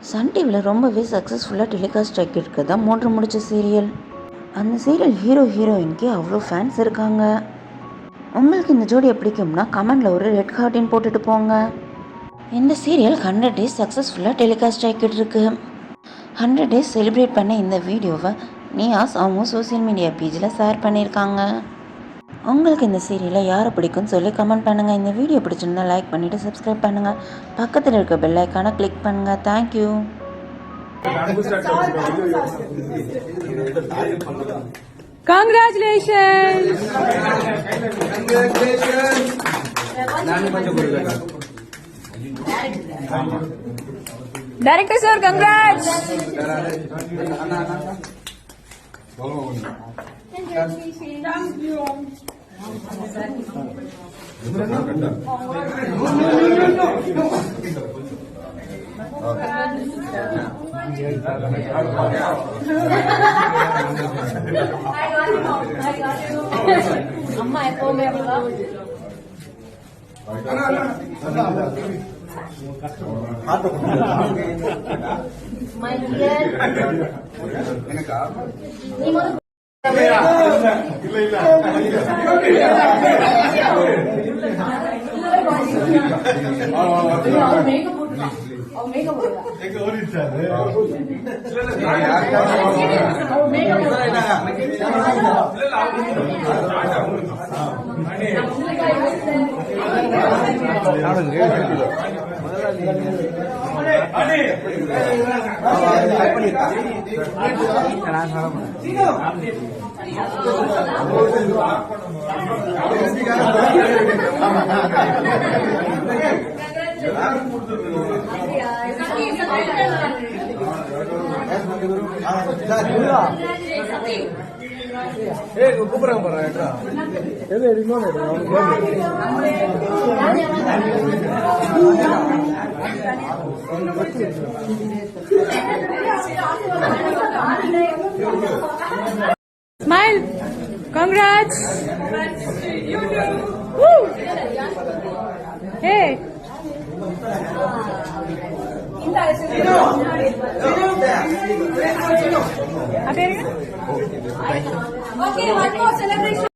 Sun டிவியில் ரொம்பவே சக்ஸஸ்ஃபுல்லாக டெலிகாஸ்ட் ஆகிட்டு தான் 3 முடிச்ச சீரியல். அந்த சீரியல் ஹீரோயின்க்கு அவ்வளோ ஃபேன்ஸ் இருக்காங்க. உங்களுக்கு இந்த ஜோடியை பிடிக்கும்னா கமெண்டில் ஒரு ரெட் ஹார்ட்டின் போட்டுட்டு போங்க. இந்த சீரியல் 100 days சக்ஸஸ்ஃபுல்லாக டெலிகாஸ்ட் ஆகிட்டு இருக்கு. 100 days செலிப்ரேட் பண்ண இந்த வீடியோவை நியாஸ் அவங்க சோசியல் மீடியா பேஜில் ஷேர் பண்ணியிருக்காங்க. உங்களுக்கு இந்த சீரியலை யாரை பிடிக்கும்னு சொல்லி கமெண்ட் பண்ணுங்கள். இந்த வீடியோ பிடிச்சிருந்தா லைக் பண்ணிவிட்டு சப்ஸ்கிரைப் பண்ணுங்கள். பக்கத்தில் இருக்க பெல் ஐக்கானை கிளிக் பண்ணுங்கள். Thank you. Congratulations. Director sir, congrats. Thank you. அம்மா எப்பவுமே அப்படிதான். My dear. நீ முதல்ல கூப்பிடுறாங்க பாருங்க. Smile. Congrats. You too. Woo. Hey. Okay, one more celebration.